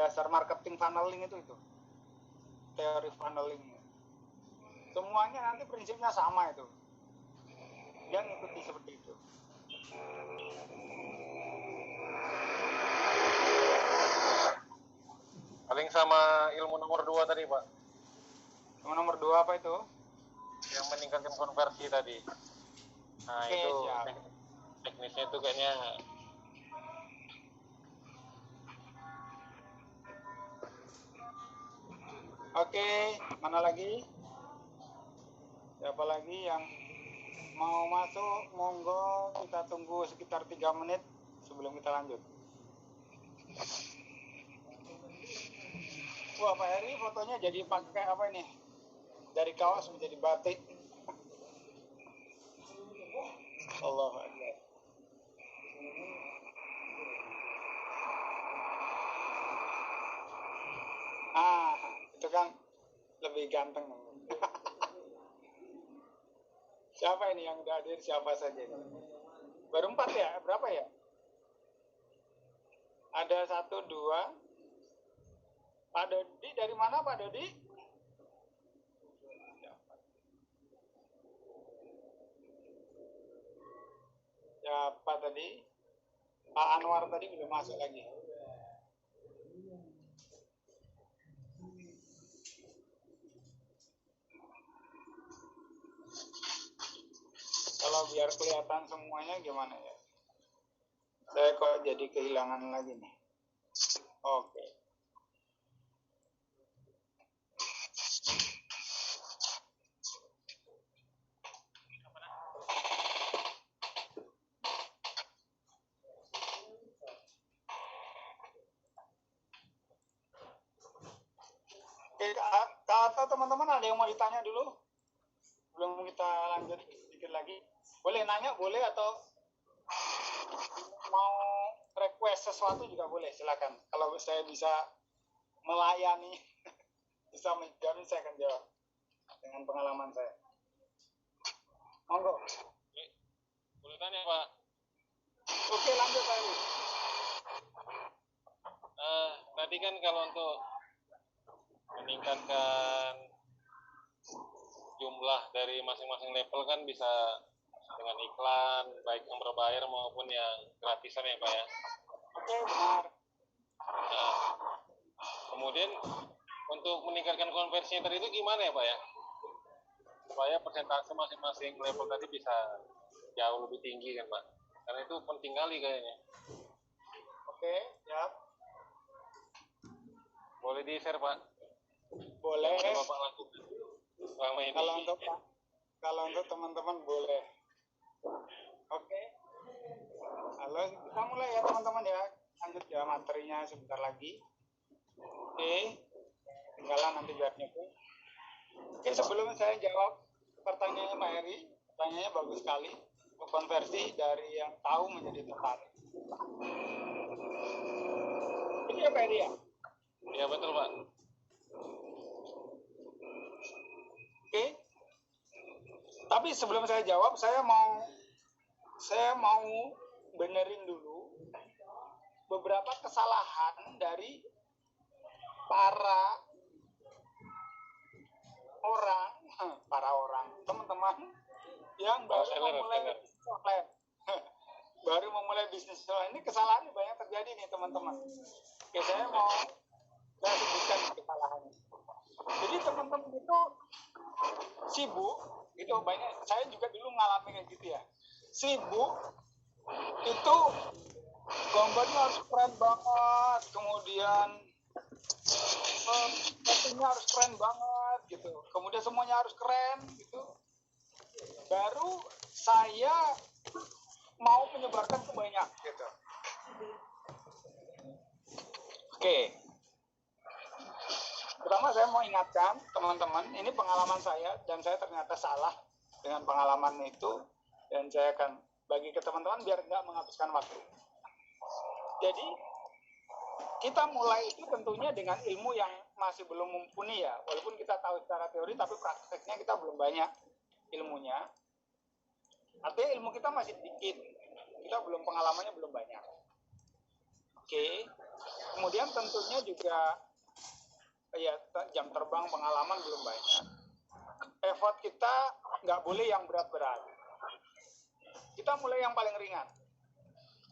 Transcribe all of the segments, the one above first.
dasar marketing funneling itu teori funneling. Semuanya nanti prinsipnya sama itu. Dia ngikuti seperti itu. Paling sama ilmu nomor 2 tadi, Pak. Ilmu nomor 2 apa itu? Yang meningkatkan konversi tadi. Nah, Oke, itu siap. teknisnya itu kayaknya Oke, mana lagi? Siapa lagi yang mau masuk? Monggo, kita tunggu sekitar 3 menit sebelum kita lanjut. Wah, Pak Heri fotonya jadi pakai apa ini? Dari kaos menjadi batik. Allah Akbar. Itu kan lebih ganteng. Siapa ini yang udah hadir? Siapa saja ini? Baru 4 ya? Berapa ya? Ada 1, 2. Pak Dodi dari mana, Pak Dodi? Siapa tadi? Pak Anwar tadi belum masuk lagi. Kalau biar kelihatan semuanya gimana ya? Saya kok jadi kehilangan lagi nih. Oke. Atau teman-teman ada yang mau ditanya dulu? Belum kita lanjut sedikit lagi. Boleh nanya, boleh, atau mau request sesuatu juga boleh, silakan. Kalau saya bisa melayani, bisa menjamin, saya akan jawab dengan pengalaman saya. Monggo. boleh tanya, Pak. Oke, lanjut Pak Ibu. Tadi kan kalau untuk meningkatkan jumlah dari masing-masing level kan bisa dengan iklan, baik yang berbayar maupun yang gratisan ya, Pak ya. Oke, benar. Nah, kemudian untuk meningkatkan konversinya tadi itu gimana ya, Pak ya? Supaya persentase masing-masing level tadi bisa jauh lebih tinggi kan, Pak? Karena itu penting kali kayaknya. Oke, siap. Boleh di-share, Pak? Boleh. Bapak lakukan selama ini. Kalau untuk teman-teman boleh. Oke. Halo, kita mulai ya teman-teman ya. Lanjut ya materinya sebentar lagi. Oke. Tinggalan nanti biar nyebut. Oke, sebelum saya jawab pertanyaannya Pak Heri, pertanyaannya bagus sekali. Konversi dari yang tahu menjadi tertarik. Itu ya Pak Heri ya? Iya betul, Pak. Oke. Tapi sebelum saya jawab, saya mau benerin dulu beberapa kesalahan dari para orang, teman-teman yang baru memulai bisnis online. Ini kesalahan banyak terjadi nih teman-teman. Oke, saya sebutkan kesalahannya. Jadi teman-teman itu sibuk, itu banyak. Saya juga dulu ngalamin kayak gitu ya. Sibuk itu gambarnya harus keren banget, kemudian settingnya harus keren banget gitu, kemudian semuanya harus keren gitu. Baru saya mau menyebarkan ke banyak gitu. Oke. Pertama saya mau ingatkan teman-teman, ini pengalaman saya dan saya ternyata salah dengan pengalaman itu, dan saya akan bagi ke teman-teman biar nggak menghabiskan waktu. Jadi kita mulai itu tentunya dengan ilmu yang masih belum mumpuni ya, walaupun kita tahu secara teori tapi prakteknya kita belum banyak ilmunya. Artinya ilmu kita masih dikit, kita belum, pengalamannya belum banyak. Oke. Kemudian tentunya juga ya jam terbang pengalaman belum banyak. Effort kita nggak boleh yang berat-berat. Kita mulai yang paling ringan.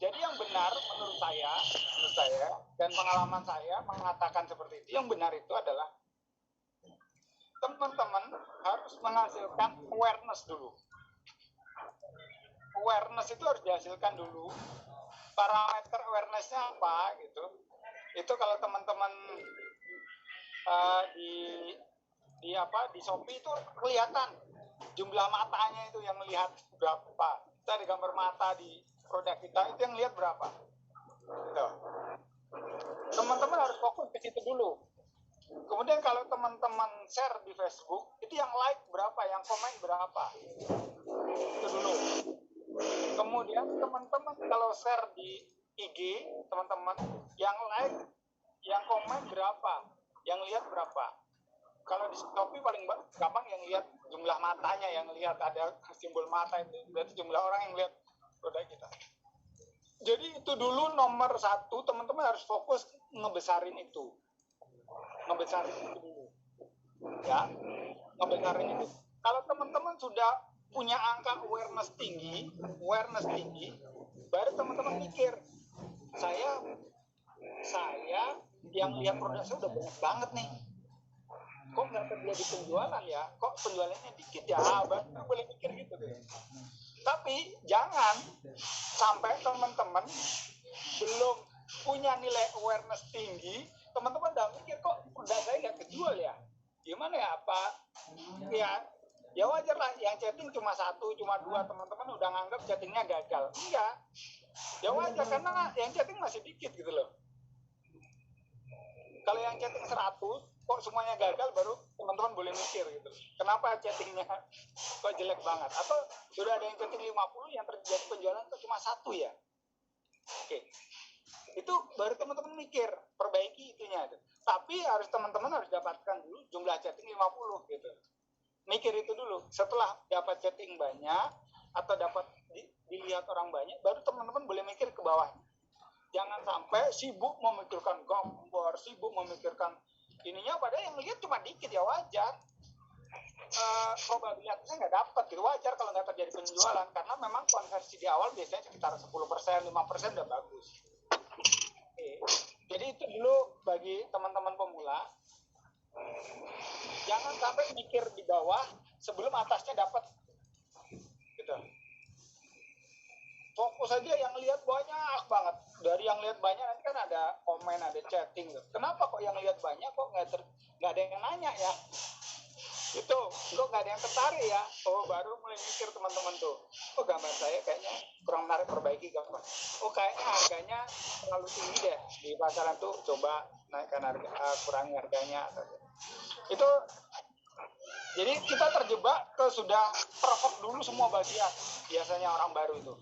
Jadi yang benar menurut saya dan pengalaman saya mengatakan seperti itu, yang benar itu adalah teman-teman harus menghasilkan awareness dulu. Awareness itu harus dihasilkan dulu. Parameter awareness-nya apa gitu. Itu kalau teman-teman di Shopee itu kelihatan jumlah matanya itu yang melihat berapa. Kita ada gambar mata di produk kita, itu yang lihat berapa. Gitu. Teman-teman harus fokus ke situ dulu. Kemudian kalau teman-teman share di Facebook, itu yang like berapa, yang komen berapa. Itu dulu. Kemudian teman-teman kalau share di IG, teman-teman yang like, yang komen berapa, yang lihat berapa. Kalau di Shopee paling gampang yang lihat jumlah matanya, yang lihat ada simbol mata itu berarti jumlah orang yang lihat produk kita. Jadi itu dulu nomor satu, teman-teman harus fokus ngebesarin itu dulu, ya, ngebesarin itu. Kalau teman-teman sudah punya angka awareness tinggi, baru teman-teman mikir, saya yang lihat produk saya udah banyak banget nih, kok nggak terjadi penjualan ya, kok penjualannya dikit ya, baru boleh mikir gitu deh. Tapi jangan sampai teman-teman belum punya nilai awareness tinggi, teman-teman udah mikir kok produk saya nggak kejual ya, gimana ya, apa ya wajar lah, yang chatting cuma 1, cuma 2, teman-teman udah nganggap chattingnya gagal. Enggak, ya wajar karena yang chatting masih dikit gitu loh. Kalau yang chatting 100 kok semuanya gagal, baru teman-teman boleh mikir gitu, kenapa chattingnya kok jelek banget, atau sudah ada yang chatting 50 yang terjadi penjualan kok cuma 1 ya. Oke, itu baru teman-teman mikir, perbaiki itunya. Tapi teman-teman harus dapatkan dulu jumlah chatting 50 gitu. Mikir itu dulu. Setelah dapat chatting banyak atau dapat dilihat orang banyak, baru teman-teman boleh mikir ke bawah. Jangan sampai sibuk memikirkan gambar, sibuk memikirkan ininya, padahal yang lihat cuma dikit, ya wajar. Probabilitasnya nggak dapat gitu, wajar kalau nggak terjadi penjualan, karena memang konversi di awal biasanya sekitar 10%, 5% udah bagus. Oke. Jadi itu dulu bagi teman-teman pemula, jangan sampai mikir di bawah sebelum atasnya dapat gitu. Fokus aja yang lihat banyak banget. Dari yang lihat banyak nanti kan ada komen, ada chatting. Kenapa kok yang lihat banyak kok nggak ada yang nanya ya? Itu kok nggak ada yang tertarik ya? Oh, baru mulai mikir teman-teman tuh. Oh, gambar saya kayaknya kurang menarik, perbaiki gambar. Oh, kayaknya harganya terlalu tinggi deh di pasaran tuh. Coba naikkan harga, kurangi harganya. Itu jadi kita terjebak ke sudah perfect dulu semua bagian biasanya orang baru itu.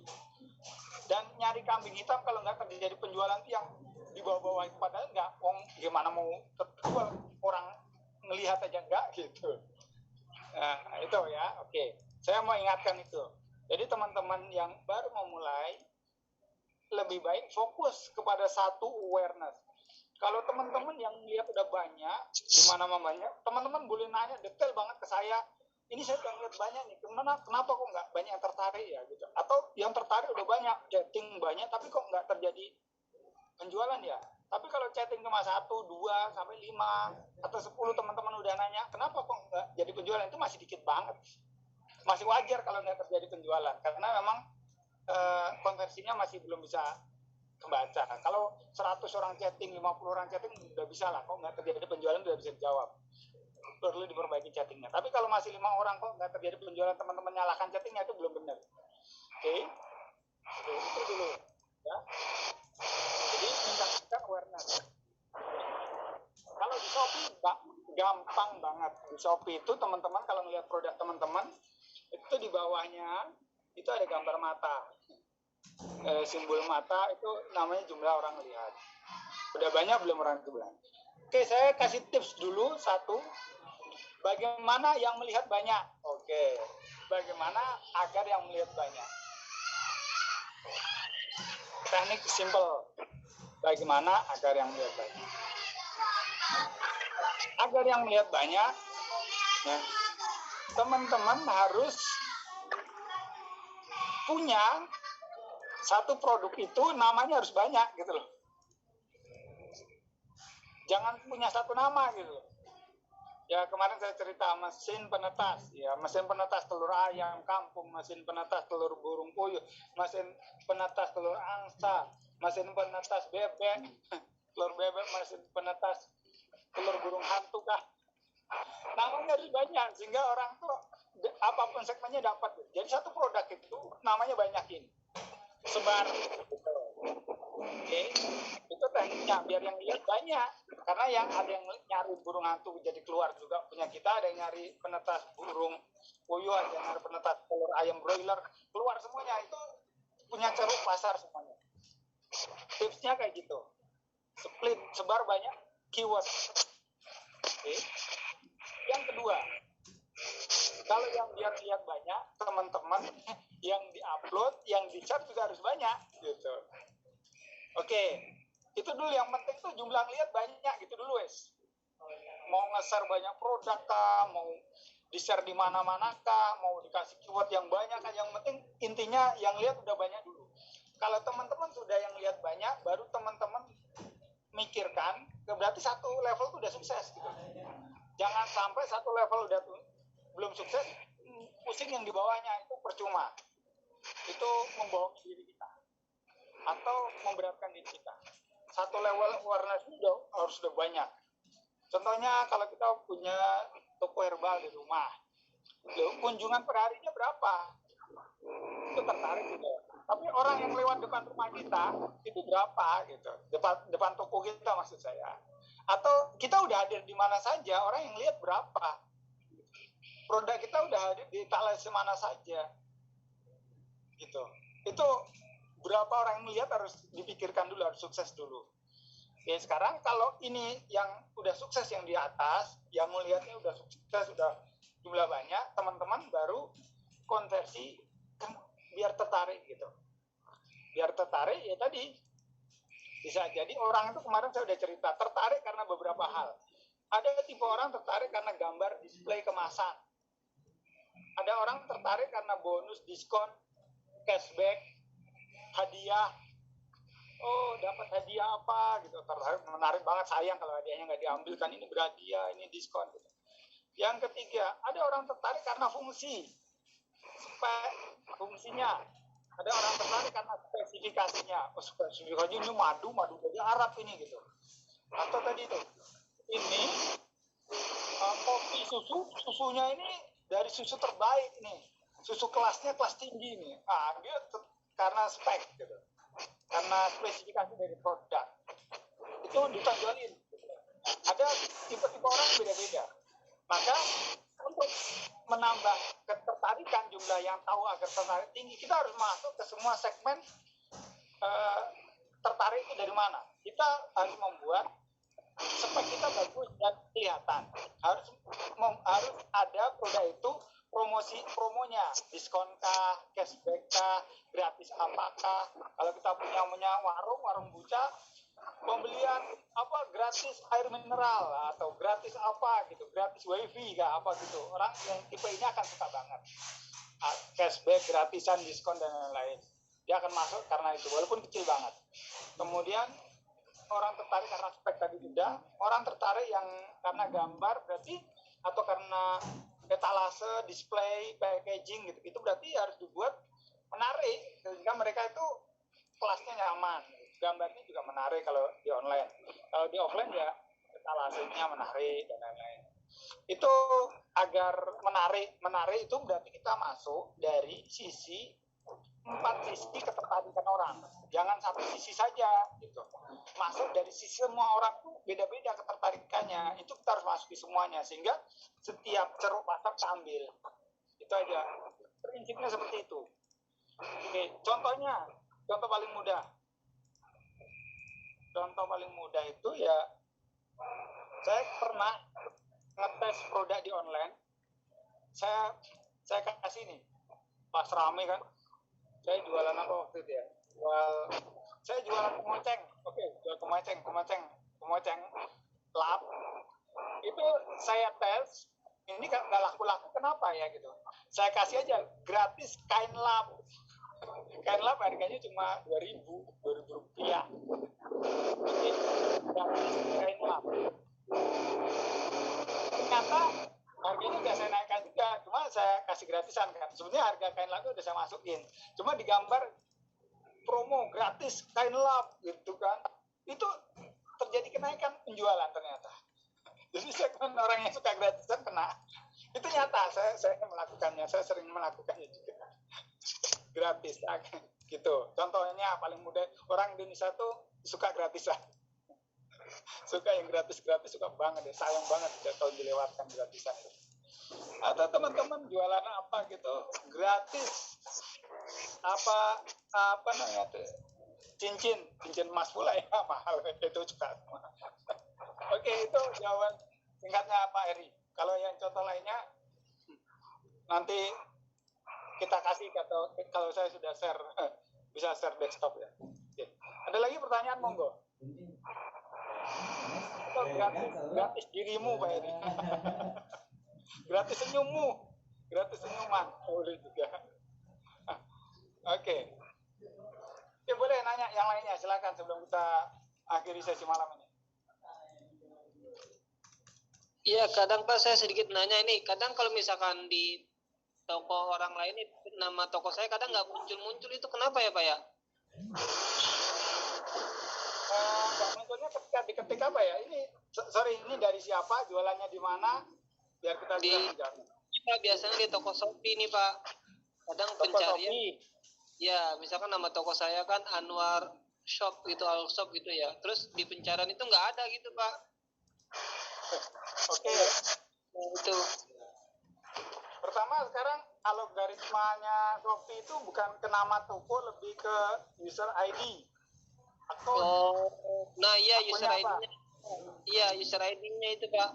Dan nyari kambing hitam kalau nggak terjadi penjualan itu yang di bawah-bawah itu, padahal nggak, gimana mau terjual, orang ngelihat aja nggak gitu. Nah, itu ya. Oke, saya mau ingatkan itu. Jadi teman-teman yang baru memulai, lebih baik fokus kepada satu awareness. Kalau teman-teman yang lihat udah banyak, gimana mamanya, teman-teman boleh nanya detail banget ke saya, ini saya udah lihat banyak nih, kenapa kok nggak banyak yang tertarik ya gitu, atau yang tertarik udah banyak, chatting banyak, tapi kok nggak terjadi penjualan ya. Tapi kalau chatting cuma 1, 2, sampai 5, atau 10 teman-teman udah nanya, kenapa kok nggak jadi penjualan, itu masih dikit banget. Masih wajar kalau nggak terjadi penjualan, karena memang konversinya masih belum bisa kebaca. Kalau 100 orang chatting, 50 orang chatting udah bisa lah, kok nggak terjadi penjualan udah bisa dijawab. Perlu diperbaiki chattingnya. Tapi kalau masih 5 orang kok nggak terjadi penjualan, teman-teman nyalakan chattingnya, itu belum benar. Oke, itu dulu ya. Jadi meningkatkan awareness. Kalau di Shopee gampang banget. Di Shopee itu teman-teman kalau melihat produk teman-teman, itu di bawahnya itu ada gambar mata, simbol mata, itu namanya jumlah orang lihat. Udah banyak belum orang itu bilang? Oke, saya kasih tips dulu satu. Bagaimana yang melihat banyak? Oke, bagaimana agar yang melihat banyak? Teknik simple. Bagaimana agar yang melihat banyak? Agar yang melihat banyak, ya, teman-teman harus punya satu produk itu namanya harus banyak gitu loh. Jangan punya satu nama gitu loh. Ya kemarin saya cerita mesin penetas, ya mesin penetas telur ayam kampung, mesin penetas telur burung puyuh, mesin penetas telur angsa, mesin penetas bebek, telur bebek, mesin penetas telur burung hantu kah. Namanya harus banyak sehingga orang tuh apapun segmennya dapat. Jadi satu produk itu namanya banyakin, sebar. Oke, itu tekniknya biar yang lihat banyak. Karena yang ada yang nyari burung hantu jadi keluar juga punya kita, ada yang nyari penetas burung puyuh, ada yang nyari penetas telur ayam broiler, keluar semuanya. Itu punya ceruk pasar semuanya. Tipsnya kayak gitu. Split, sebar banyak keyword. Oke. Yang kedua, kalau yang biar lihat banyak, teman-teman yang diupload, yang di-share juga harus banyak gitu. Oke, itu dulu yang penting tuh jumlah lihat banyak gitu dulu wes. Mau nge-share banyak produk kah, mau di-share di mana-mana kah, mau dikasih keyword yang banyak kan, yang penting intinya yang lihat udah banyak dulu. Kalau teman-teman sudah yang lihat banyak, baru teman-teman mikirkan, berarti satu level tuh udah sukses gitu. Jangan sampai satu level udah belum sukses, pusing yang di bawahnya itu percuma. Itu membohongi diri kita atau memberatkan diri kita. Satu level awareness itu harus udah banyak. Contohnya kalau kita punya toko herbal di rumah, kunjungan per harinya berapa? Itu tertarik juga. Tapi orang yang lewat depan rumah kita itu berapa gitu? Depan toko kita maksud saya. Atau kita udah hadir di mana saja, orang yang lihat berapa? Produk kita udah hadir di etalase mana saja. Gitu. Itu berapa orang yang melihat harus dipikirkan dulu, harus sukses dulu. Oke, sekarang kalau ini yang udah sukses yang di atas, yang melihatnya udah sukses, udah jumlah banyak, teman-teman baru konversi kan biar tertarik gitu. Biar tertarik ya tadi bisa jadi orang itu kemarin saya udah cerita tertarik karena beberapa hal. Ada tipe orang tertarik karena gambar display kemasan. Ada orang tertarik karena bonus, diskon, cashback, hadiah. Oh, dapat hadiah apa gitu, tertarik, menarik banget, sayang kalau hadiahnya nggak diambil kan, ini berhadiah, ini diskon gitu. Yang ketiga, ada orang tertarik karena fungsi, fungsinya. Ada orang tertarik karena spesifikasinya. Oh, spesifikasinya ini madu dari Arab ini gitu. Atau tadi itu, ini kopi susunya ini dari susu terbaik nih, susu kelasnya kelas tinggi nih. Ah, dia karena spek gitu. Karena spesifikasi dari produk itu ditonjolin. Ada tipe-tipe orang beda-beda. Maka untuk menambah ketertarikan jumlah yang tahu agar tertarik tinggi, kita harus masuk ke semua segmen tertarik itu dari mana. Kita harus membuat spek kita bagus dan kelihatan. Harus ada produk itu promonya, diskon kah, cashback kah, gratis apakah. Kalau kita punya warung buca, pembelian apa gratis air mineral atau gratis apa gitu, gratis wifi kah apa gitu. Orang yang tipe ini akan suka banget. Cashback, gratisan, diskon dan lain-lain. Dia akan masuk karena itu walaupun kecil banget. Kemudian orang tertarik karena spek tadi udah, orang tertarik yang karena gambar berarti atau karena etalase, display, packaging gitu. Itu berarti harus dibuat menarik sehingga mereka itu kelasnya nyaman. Gambarnya juga menarik kalau di online. Kalau di offline ya etalasenya menarik dan lain-lain. Itu agar menarik itu berarti kita masuk dari sisi 4 sisi ketertarikan orang. Jangan satu sisi saja gitu. Masuk dari sisi semua orang tuh beda-beda ketertarikannya. Itu kita harus masuki semuanya sehingga setiap ceruk pasar kita ambil. Itu aja. Prinsipnya seperti itu. Oke, contoh paling mudah. Contoh paling mudah itu ya saya pernah ngetes produk di online. Saya kasih nih. Pas rame kan. Saya jualan apa waktu itu ya? Saya jualan pengoceng Oke, jual kemoceng lap. Itu saya tes, ini nggak laku-laku, kenapa ya gitu. Saya kasih aja gratis kain lap. Kain lap harganya cuma 2.000 rupiah. Oke, gratis kain lap. Ternyata harganya udah saya naikkan juga, cuma saya kasih gratisan kan. Sebenarnya harga kain lap itu udah saya masukin, cuma digambar promo gratis kain lap gitu kan. Itu terjadi kenaikan penjualan ternyata. Jadi segmen orang yang suka gratisan kena. Itu nyata, saya melakukannya, saya sering melakukannya juga. Gratis gitu. Contohnya paling mudah, orang Indonesia tuh suka gratisan. Suka yang gratis-gratis, suka banget ya, sayang banget kalau dilewatkan gratisan itu. Atau teman-teman jualan apa gitu gratis, apa namanya tuh, cincin emas pula ya, mahal itu juga. Oke, itu jawaban singkatnya Pak Eri. Kalau yang contoh lainnya nanti kita kasih, atau kalau saya sudah share, bisa share desktop ya. Oke. Ada lagi pertanyaan, monggo. Atau gratis dirimu Pak Eri. Gratis senyuman boleh juga. Oke. Oke, boleh nanya yang lainnya, silakan sebelum kita akhiri sesi malam ini. Iya, kadang Pak saya sedikit nanya ini, kadang kalau misalkan di toko orang lain nama toko saya kadang nggak muncul itu kenapa ya Pak ya? Nggak munculnya ketika diketik apa ya? Ini sorry, ini dari siapa, jualannya di mana, biar kita bisa menjawab. Pak, biasanya di toko Shopee nih Pak, kadang Toko pencarian. Shopee. Ya, misalkan nama toko saya kan Anwar Shop gitu, Al Shop gitu ya. Terus di pencarian itu nggak ada gitu Pak. Oke. Nah, itu. Pertama, sekarang algoritmanya Shopee itu bukan ke nama toko, lebih ke user ID. Atau nah iya user ID-nya. Iya, user ID-nya itu Pak.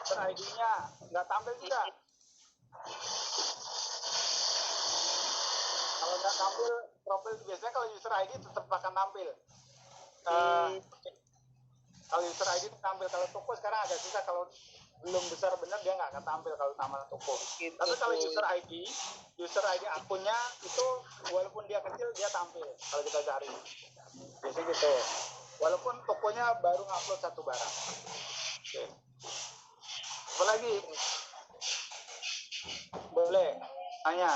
User ID-nya nggak tampil juga. Kalau nggak tampil profil, biasanya kalau user ID tetap akan tampil. Kalau user ID tampil, kalau toko sekarang agak susah, kalau belum besar benar dia nggak akan tampil kalau nama toko. Tapi kalau user ID akunnya itu walaupun dia kecil dia tampil kalau kita cari. Biasanya gitu. Walaupun tokonya baru ngupload satu barang. Oke. Apa lagi? Boleh tanya.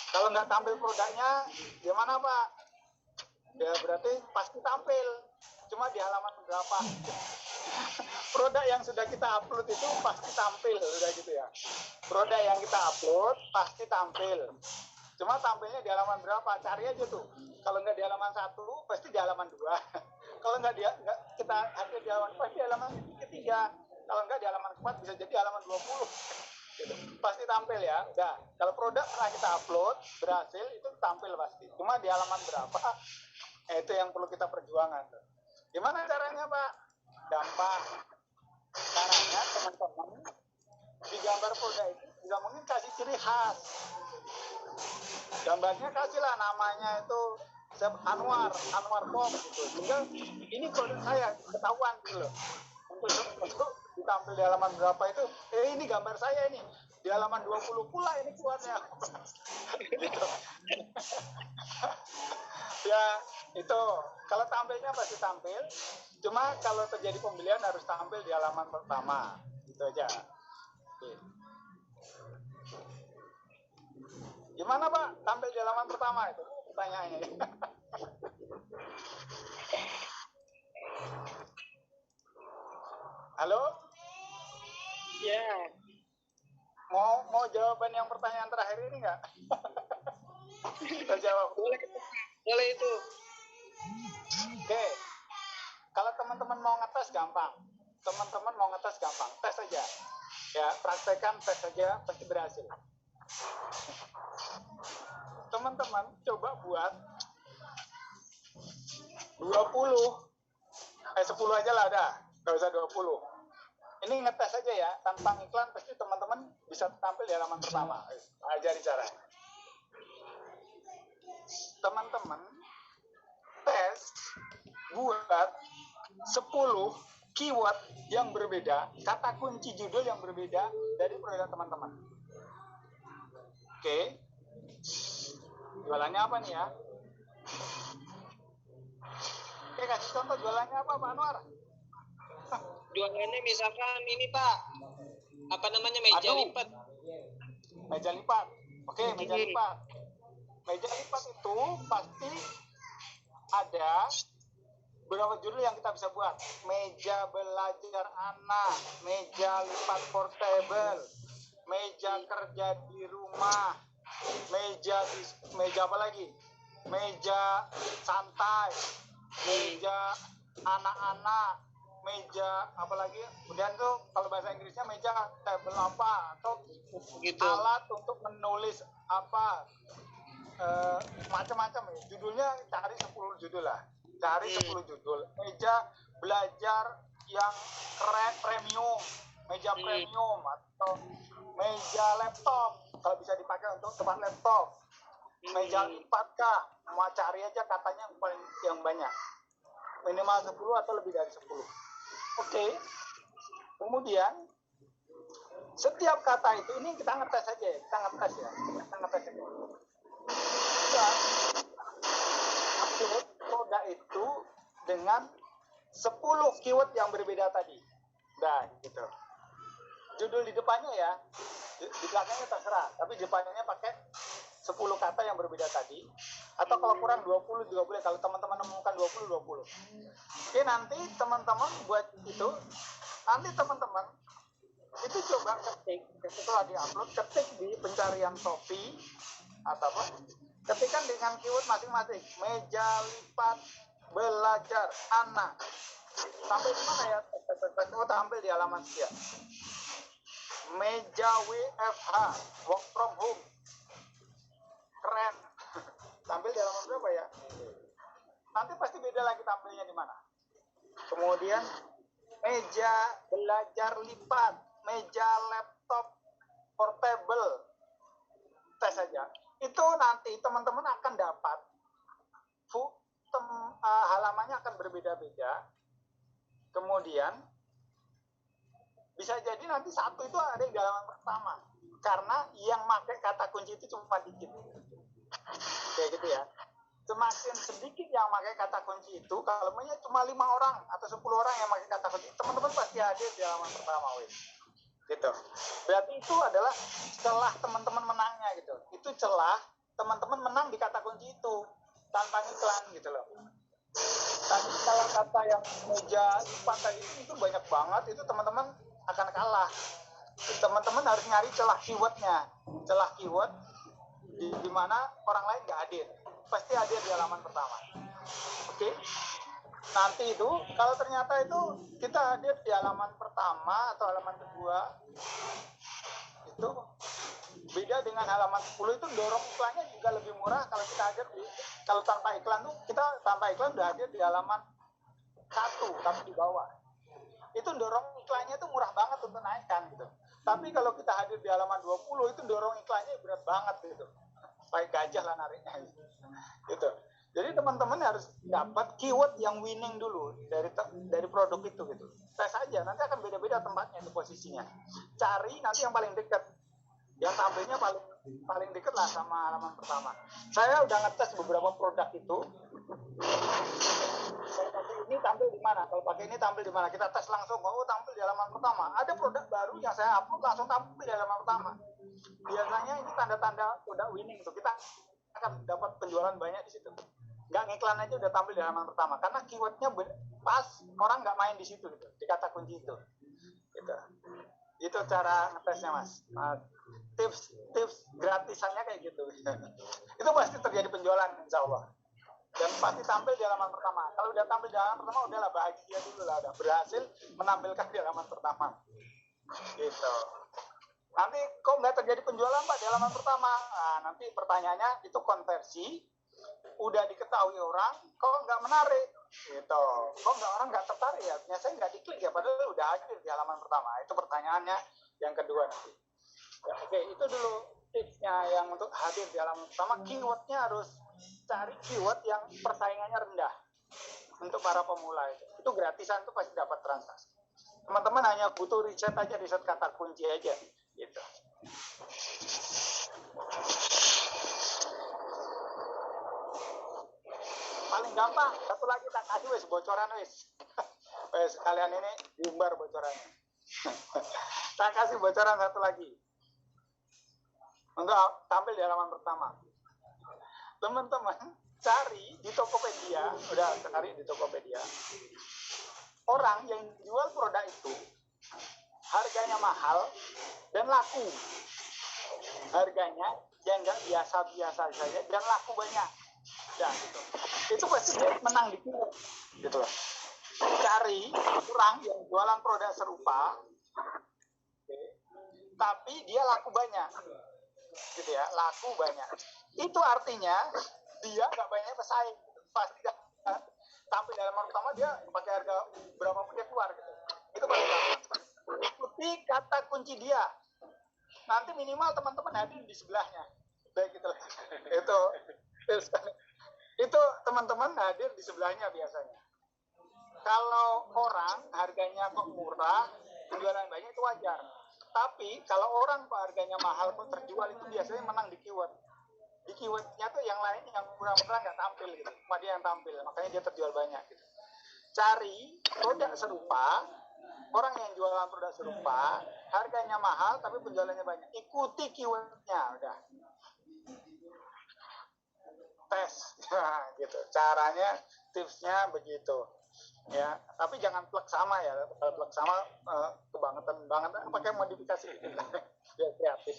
Kalau nggak tampil produknya, gimana Pak? Ya berarti pasti tampil. Cuma di halaman berapa? Produk yang sudah kita upload itu pasti tampil, udah gitu ya. Produk yang kita upload pasti tampil. Cuma tampilnya di halaman berapa? Cari aja tuh. Kalau nggak di halaman 1, pasti di halaman 2. Kalau nggak kita hadir di halaman, pasti di halaman 3. Kalau nggak di halaman 4, bisa jadi halaman 20. Gitu. Pasti tampil ya. Udah. Kalau produk pernah kita upload, berhasil, itu tampil pasti. Cuma di halaman berapa? Itu yang perlu kita perjuangkan. Gimana caranya Pak? Gampang. Caranya teman-teman di gambar produk itu juga mungkin kasih ciri khas. Gambarnya kasihlah namanya itu Anwar Pop gitu. Sehingga ini produk saya ketahuan gitu loh. Untuk ditampil di halaman berapa itu, ini gambar saya ini. Di halaman 20 pula ini keluarnya. Gitu. Ya, itu kalau tampilnya pasti tampil. Cuma kalau terjadi pembelian harus tampil di halaman pertama. Itu aja. Oke. Gimana Pak tampil di halaman pertama itu? Pertanyaannya. Halo? Ya. Mau jawaban yang pertanyaan terakhir ini nggak? Kita jawab. Boleh itu. Oke. Kalau teman-teman mau ngetes gampang. Tes aja. Ya, praktekkan, tes aja, pasti berhasil. Teman-teman coba buat 10 aja lah dah. Nggak usah 20. Ini ngetes aja ya, tanpa iklan pasti teman-teman bisa tampil di halaman pertama. Ajari cara. Teman-teman tes buat 10 keyword yang berbeda, kata kunci judul yang berbeda dari produk teman-teman. Oke. Jualannya apa nih ya? Oke, kasih contoh jualannya apa, Pak Anwar? Jualannya misalkan ini Pak, apa namanya, meja lipat. Meja lipat. Oke, meja lipat. Meja lipat itu pasti ada beberapa judul yang kita bisa buat. Meja belajar anak, meja lipat portable, meja kerja di rumah, meja apa lagi? Meja santai, meja anak-anak, meja apa lagi? Kemudian tuh kalau bahasa Inggrisnya meja table apa atau Gitu. alat untuk menulis apa, macam-macam ya. Judulnya cari 10 judul lah. Cari 10 judul. Meja belajar yang keren, premium, meja premium atau meja laptop kalau bisa dipakai untuk tempat laptop. Meja lipat kah? Mau cari aja katanya yang banyak. Minimal 10 atau lebih dari 10. Oke. Kemudian setiap kata itu, ini kita ngetes aja ya. Kita ngetes aja. Kita upload produk itu dengan 10 keyword yang berbeda tadi. Nah, gitu. Judul di depannya ya, di belakangnya terserah, tapi di depannya pakai 10 kata yang berbeda tadi, atau kalau kurang 20 juga boleh, kalau teman-teman menemukan 20. Oke, nanti teman-teman buat itu, nanti teman-teman itu coba ketik, setelah di-upload, ketik di pencarian Shopee, atau apa, ketikkan dengan keyword masing-masing, meja lipat belajar anak, tampil di mana ya? Oh, tampil di halaman sekian. Meja WFH, work from home, keren. Tampil di halaman berapa ya? Nanti pasti beda lagi tampilnya di mana. Kemudian meja belajar lipat, meja laptop portable, tes saja. Itu nanti teman-teman akan dapat halamannya akan berbeda-beda. Kemudian bisa jadi nanti satu itu ada di halaman pertama, karena yang pakai kata kunci itu cuma dikit. Kayak gitu ya. Semakin sedikit yang pakai kata kunci itu, kalau cuma 5 orang atau 10 orang yang pakai kata kunci, teman-teman pasti hadir di halaman pertama, weh. Gitu. Berarti itu adalah celah teman-teman menangnya gitu. Itu celah teman-teman menang di kata kunci itu tanpa iklan gitu loh. Tapi kalau kata yang meja lipat tadi itu banyak banget, itu teman-teman akan kalah. Teman-teman harus nyari celah keywordnya, celah keyword di mana orang lain nggak hadir, pasti hadir di halaman pertama. Oke. Nanti itu kalau ternyata itu kita hadir di halaman pertama atau halaman kedua, itu beda dengan halaman 10, itu dorong iklannya juga lebih murah. Kalau kita hadir kalau tanpa iklan tuh, kita tanpa iklan udah hadir di halaman 1 tapi di bawah. Itu dorong iklannya itu murah banget untuk naikkan gitu. Tapi kalau kita hadir di halaman 20, itu dorong iklannya berat banget gitu. Kayak gajah lah nariknya gitu. Jadi teman-teman harus dapat keyword yang winning dulu dari produk itu gitu. Tes aja, nanti akan beda-beda tempatnya itu posisinya. Cari nanti yang paling dekat, yang tampilnya paling dekat lah sama halaman pertama. Saya udah ngetes beberapa produk itu. Kalau pakai ini tampil di mana? Kalau pakai ini tampil di mana? Kita tes langsung. Oh, tampil di halaman pertama. Ada produk baru yang saya upload langsung tampil di halaman pertama. Biasanya ini tanda-tanda produk winning tuh. Kita akan dapat penjualan banyak di situ. Nggak ngiklan aja udah tampil di halaman pertama. Karena keywordnya pas, orang nggak main di situ gitu. Di kata kunci itu. Gitu. Itu cara ngetesnya, Mas. Tips gratisannya kayak gitu. Itu pasti terjadi penjualan, insya Allah. Dan pasti tampil di halaman pertama. Kalau udah tampil di halaman pertama, udahlah bahagia dulu lah, udah berhasil menampilkan di halaman pertama. Gitu. Nanti kok nggak terjadi penjualan Pak di halaman pertama? Nah, nanti pertanyaannya itu konversi, udah diketahui orang, kok nggak menarik? Gitu. Kok orang nggak tertarik ya? Biasanya nggak diklik ya, padahal udah hadir di halaman pertama. Itu pertanyaannya yang kedua nanti. Ya, oke, itu dulu tipsnya yang untuk hadir di halaman pertama. Keywordnya harus cari keyword yang persaingannya rendah. untuk para pemula itu gratisan, itu pasti dapat transaksi. Teman-teman hanya butuh riset aja, riset kata kunci aja gitu. Paling gampang, satu lagi tak kasih wes bocoran wes. Wes kalian ini diumbar bocorannya. Tak kasih bocoran satu lagi. Untuk tampil di halaman pertama. Teman-teman cari di Tokopedia, udah cari di Tokopedia. Orang yang jual produk itu harganya mahal dan laku. Harganya yang nggak biasa-biasa saja dan laku banyak. Ya, gitu. Itu pasti dia menang di keyword, gitu loh. Cari orang yang jualan produk serupa, tapi dia laku banyak, gitu ya, laku banyak. Itu artinya dia nggak banyak pesaing, pasti tampil dalam pertama dia pakai harga berapapun dia keluar, gitu. Itu paling gampang. Ikuti kata kunci dia. Nanti minimal teman-teman hadir di sebelahnya, baik gitu lah. Itu teman-teman hadir di sebelahnya biasanya. Kalau orang harganya kok murah, penjualan banyak itu wajar. Tapi kalau orang kok harganya mahal kok terjual, itu biasanya menang di keyword. Di keywordnya tuh yang lain yang murah-murah nggak tampil gitu, cuma dia yang tampil, makanya dia terjual banyak gitu. Cari produk serupa, orang yang jualan produk serupa, harganya mahal tapi penjualannya banyak. Ikuti keywordnya, udah. Tes, gitu. Caranya, tipsnya begitu. Ya, tapi jangan plek sama ya. Kalau plek sama kebangetan banget, pakai modifikasi biar kreatif.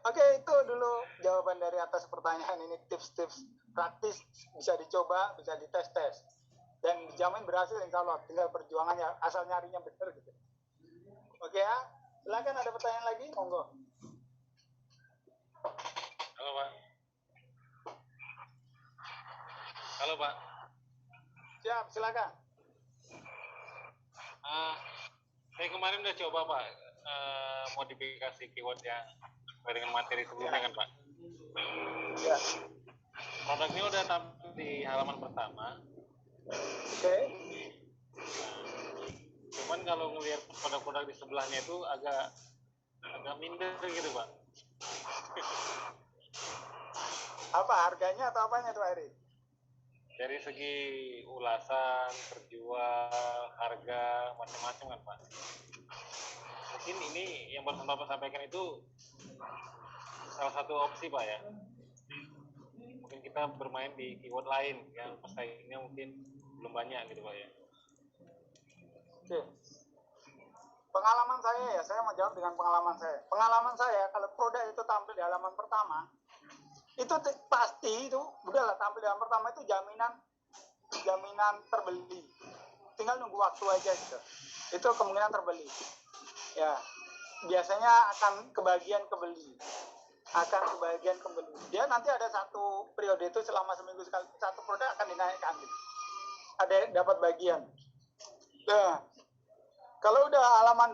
Oke, itu dulu jawaban dari atas pertanyaan ini, tips-tips praktis, bisa dicoba, bisa dites-tes. Dan dijamin berhasil insya Allah, tinggal perjuangannya, asal nyarinya benar gitu. Oke ya, silakan ada pertanyaan lagi, monggo. Halo Pak. Halo Pak. Siap, silakan. Saya kemarin udah coba Pak modifikasi keyword yang sesuai dengan materi sebelumnya kan Pak. Ya. Produknya udah tampil di halaman pertama. Oke. Cuman kalau ngelihat produk-produk di sebelahnya itu agak minder gitu Pak. Apa harganya atau apanya tuh Eri? Dari segi ulasan, terjual, harga, macam-macam kan Pak. Mungkin ini yang baru Bapak sampaikan itu salah satu opsi Pak ya. Mungkin kita bermain di keyword lain yang pesaingnya mungkin belum banyak gitu Pak ya. Oke. Pengalaman saya mau jawab dengan pengalaman saya. Pengalaman saya, kalau produk itu tampil di halaman pertama, itu pasti itu udahlah tampil di halaman pertama itu jaminan terbeli. Tinggal nunggu waktu aja gitu. Itu kemungkinan terbeli. Ya, biasanya akan kebagian kebeli. Dia nanti ada satu periode itu selama seminggu sekali, satu produk akan dinaikkan gitu. Ada dapat bagian. Nah, kalau udah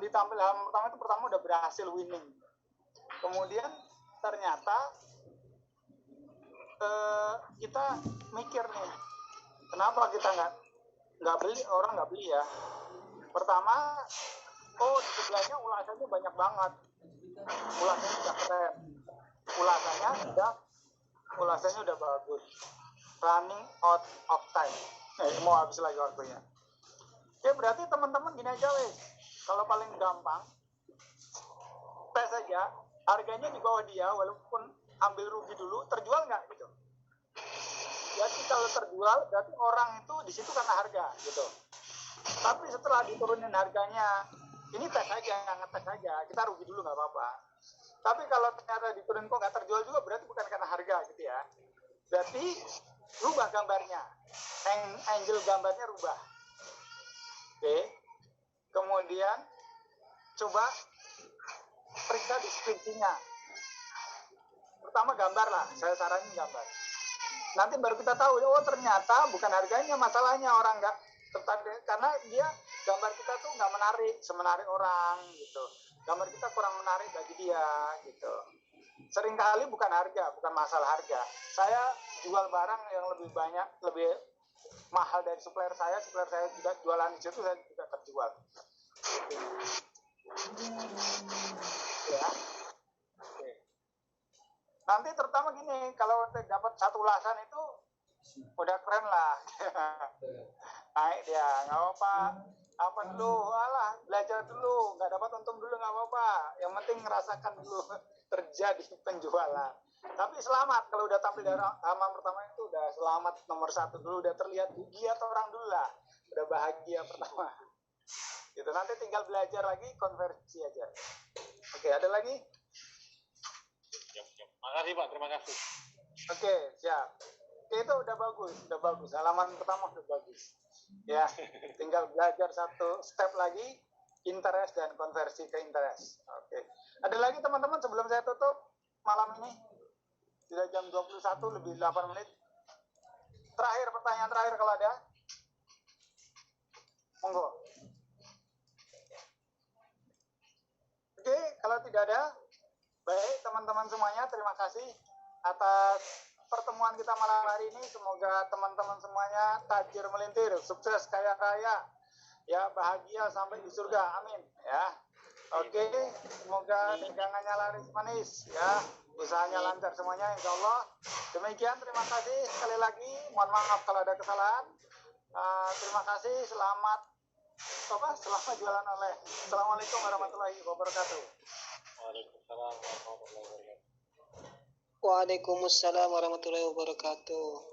ditampil halaman pertama itu pertama udah berhasil winning. Kemudian ternyata kita mikir nih, kenapa kita nggak beli, orang nggak beli ya? Pertama, di sebelahnya ulasannya banyak banget, ulasannya udah keren, ulasannya udah bagus, running out of time, mau habis lagi waktunya. Ya berarti teman-teman gini aja wes, kalau paling gampang tes aja harganya di bawah dia, walaupun ambil rugi dulu, terjual nggak gitu. Jadi kalau terjual berarti orang itu di situ karena harga gitu. Tapi setelah diturunin harganya, ini tes aja, ngetes aja, kita rugi dulu nggak apa-apa. Tapi kalau ternyata diturunin kok nggak terjual juga, berarti bukan karena harga gitu ya. Berarti rubah gambarnya, angel gambarnya rubah. Oke. Kemudian coba periksa deskripsinya. Pertama gambar lah, saya saranin gambar. Nanti baru kita tahu, ternyata bukan harganya masalahnya, orang nggak tertarik karena dia gambar kita tuh nggak menarik semenarik orang gitu. Gambar kita kurang menarik bagi dia gitu. Seringkali bukan harga, bukan masalah harga. Saya jual barang yang lebih banyak, lebih mahal dari supplier saya juga jualan di situ, saya juga terjual. Ya. Oke. Nanti terutama gini, kalau dapat satu ulasan itu udah keren lah. Naik dia, nggak apa dulu, alah belajar dulu, nggak dapat untung dulu nggak apa-apa, yang penting ngerasakan dulu terjadi penjualan. Tapi selamat kalau udah tampil dari halaman pertama itu udah selamat nomor 1 dulu, udah terlihat giat orang dulu lah, udah bahagia pertama. Gitu, nanti tinggal belajar lagi, konversi aja. Oke, ada lagi? Siap. Makasih Pak, terima kasih. Oke, siap. Oke, itu udah bagus. Halaman pertama udah bagus. Ya, tinggal belajar satu step lagi, interest dan konversi ke interest. Oke. Ada lagi teman-teman sebelum saya tutup malam ini? Sudah jam 21 lebih 8 menit. Terakhir, pertanyaan terakhir kalau ada. Monggo. Oke, kalau tidak ada, baik teman-teman semuanya, terima kasih atas pertemuan kita malam hari ini. Semoga teman-teman semuanya tajir melintir, sukses kaya raya, ya bahagia sampai di surga, amin ya. Oke, semoga dagangannya laris manis ya, usahanya lancar semuanya insya Allah. Demikian, terima kasih sekali lagi, mohon maaf kalau ada kesalahan. Terima kasih, selamat jualan oleh. Assalamualaikum warahmatullahi wabarakatuh. Waalaikumsalam warahmatullahi wabarakatuh. Waalaikumsalam warahmatullahi wabarakatuh.